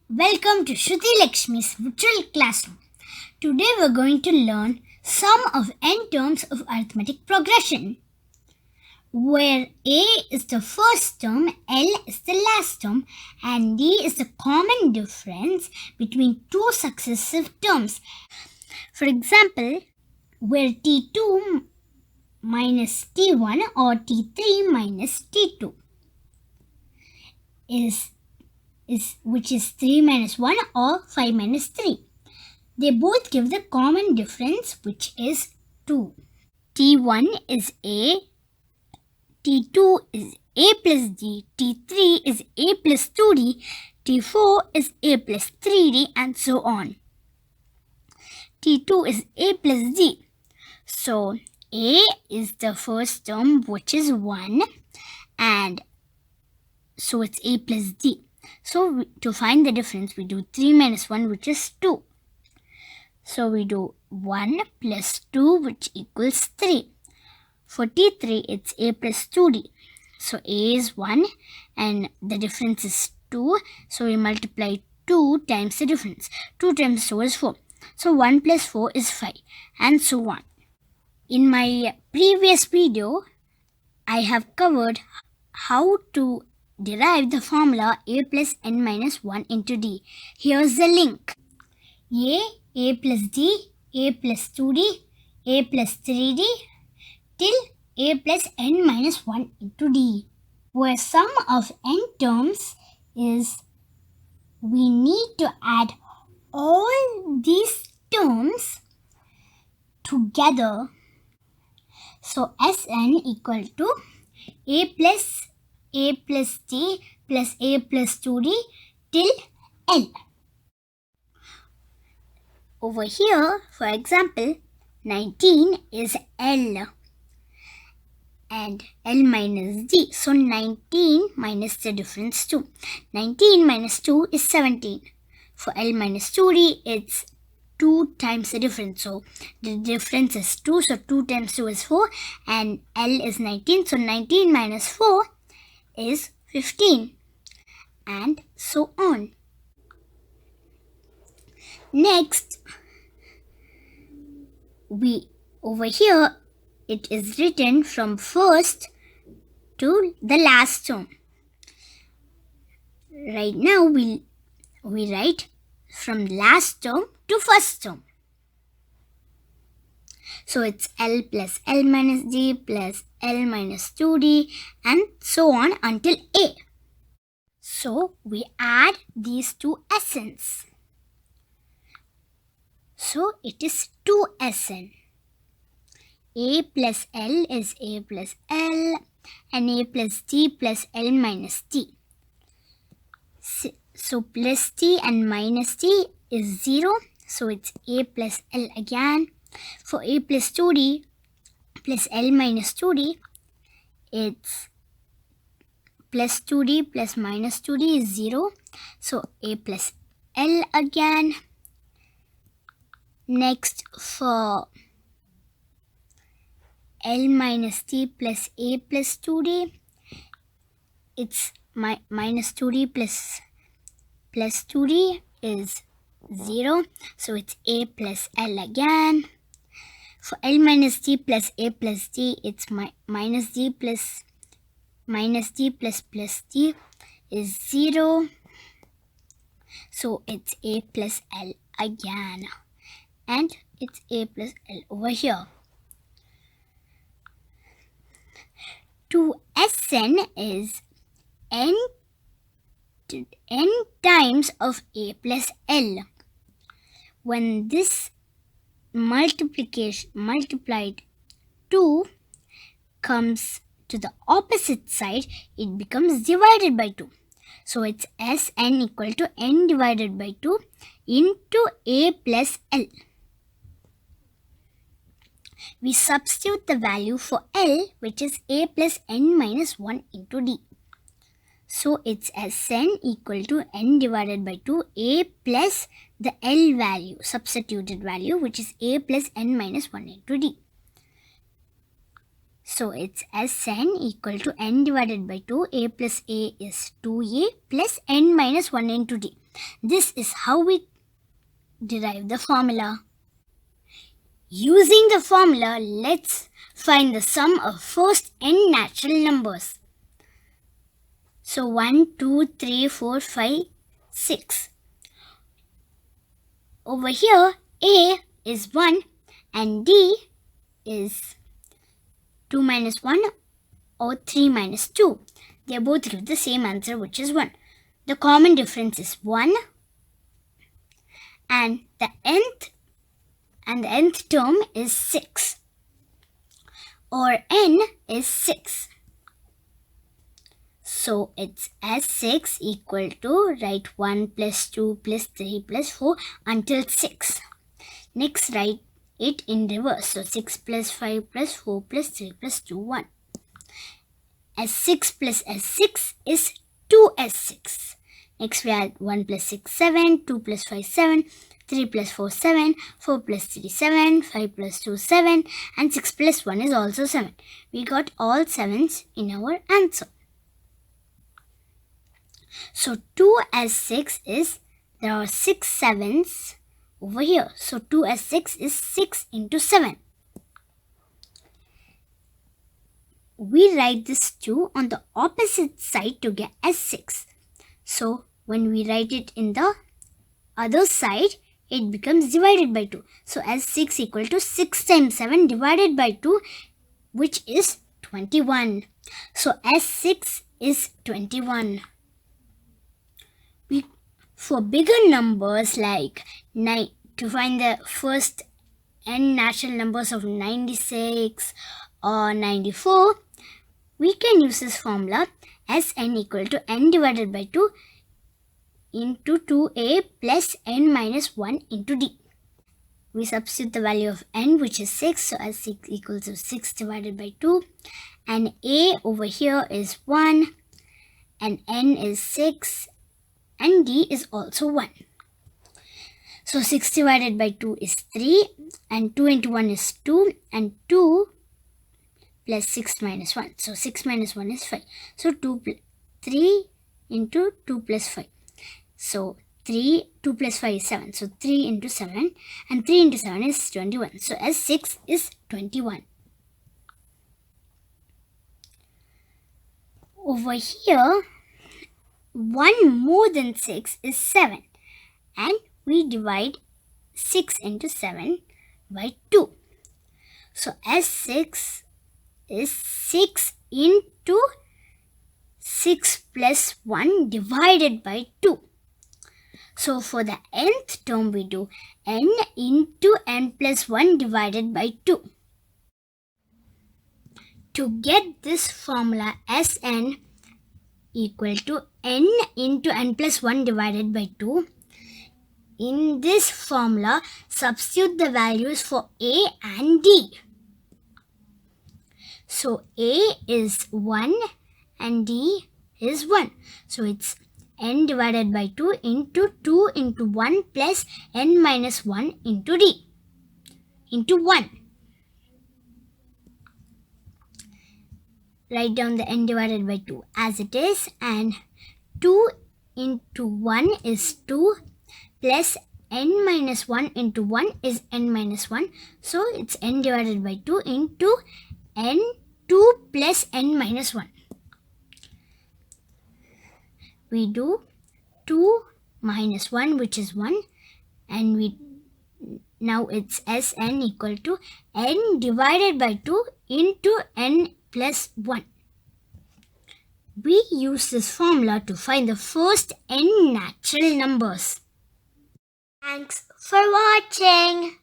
Welcome to Shruthi Lakshmi's virtual classroom. Today we're going to learn sum of n terms of arithmetic progression, where A is the first term, L is the last term, and D is the common difference between two successive terms. For example, where T2 minus T1 or T3 minus T2 which is 3 minus 1 or 5 minus 3. They both give the common difference, which is 2. T1 is A, T2 is A plus D, T3 is A plus 2D, T4 is A plus 3D, and so on. T2 is A plus D. So A is the first term, which is 1, and so it's A plus D. So to find the difference, we do 3 minus 1, which is 2. So we do 1 plus 2, which equals 3. For T3, it's A plus 2D. So A is 1 and the difference is 2. So we multiply 2 times the difference. 2 times 2 is 4. So 1 plus 4 is 5, and so on. In my previous video, I have covered how to derive the formula A plus n minus 1 into D. Here's the link. A plus D, A plus 2D, A plus 3D, till A plus n minus 1 into D. Where sum of n terms is, we need to add all these terms together. So Sn equal to A plus D plus A plus 2D till L. Over here, for example, 19 is L and L minus D. So 19 minus the difference 2. 19 minus 2 is 17. For L minus 2D, it's 2 times the difference. So the difference is 2. So 2 times 2 is 4 and L is 19. So 19 minus 4 is 15, and so on. Next, over here it is written from first to the last term. Right now we write from last term to first term. So it's L plus L minus D plus L minus 2D and so on until A. So we add these two Sn's. So it is 2Sn. A plus L is A plus L and A plus D plus L minus D. So plus D and minus D is 0. So it's A plus L again. For A plus 2D plus L minus 2D, it's plus 2D plus minus 2D is 0. So A plus L again. Next, for L minus D plus A plus 2D, it's minus 2D plus 2D is 0. So it's A plus L again. For L minus D plus A plus D, it's minus D plus D is 0. So it's A plus L again. And it's A plus L over here. 2Sn is n times of A plus L. When this multiplied 2 comes to the opposite side, it becomes divided by 2. So it's Sn equal to n divided by 2 into A plus L. We substitute the value for L, which is A plus n minus 1 into D. So it's Sn equal to n divided by 2 A plus the L value, substituted value, which is A plus n minus 1 into D. So it's Sn equal to n divided by 2. A plus A is 2A plus n minus 1 into D. This is how we derive the formula. Using the formula, let's find the sum of first n natural numbers. So 1, 2, 3, 4, 5, 6. Over here, A is 1 and D is 2 minus 1 or 3 minus 2. They both give the same answer, which is 1. The common difference is 1 and the nth term is 6, or n is 6. So it's S6 equal to write 1 plus 2 plus 3 plus 4 until 6. Next, write it in reverse. So 6 plus 5 plus 4 plus 3 plus 2, 1. S6 plus S6 is 2S6. Next we add 1 plus 6, 7, 2 plus 5, 7, 3 plus 4, 7, 4 plus 3, 7, 5 plus 2, 7, and 6 plus 1 is also 7. We got all 7s in our answer. So 2S6 is, there are 6 7s over here. So 2S6 is 6 into 7. We write this 2 on the opposite side to get S6. So when we write it in the other side, it becomes divided by 2. So S6 equal to 6 times 7 divided by 2, which is 21. So S6 is 21. For bigger numbers like 9, to find the first n natural numbers of 96 or 94, we can use this formula Sn equal to n divided by 2 into 2a plus n minus 1 into d. We substitute the value of n, which is 6, so S6 equals to 6 divided by 2, and a over here is 1, and n is 6, and d is also 1. So 6 divided by 2 is 3, and 2 into 1 is 2, and 2 plus 6 minus 1. So 6 minus 1 is 5. So 3 into 2 plus 5. So 2 plus 5 is 7. So 3 into 7, and 3 into 7 is 21. So S6 is 21. Over here, 1 more than 6 is 7, and we divide 6 into 7 by 2. So S6 is 6 into 6 plus 1 divided by 2. So for the nth term, we do n into n plus 1 divided by 2. To get this formula Sn equal to n into n plus 1 divided by 2, in this formula, substitute the values for a and d. So a is 1 and d is 1. So it's n divided by 2 into 2 into 1 plus n minus 1 into d into 1. Write down the n divided by 2 as it is, and 2 into 1 is 2 plus n minus 1 into 1 is n minus 1. So it's n divided by 2 into n 2 plus n minus 1. We do 2 minus 1, which is 1, and now it's Sn equal to n divided by 2 into n plus 1. We use this formula to find the first n natural numbers. Thanks for watching.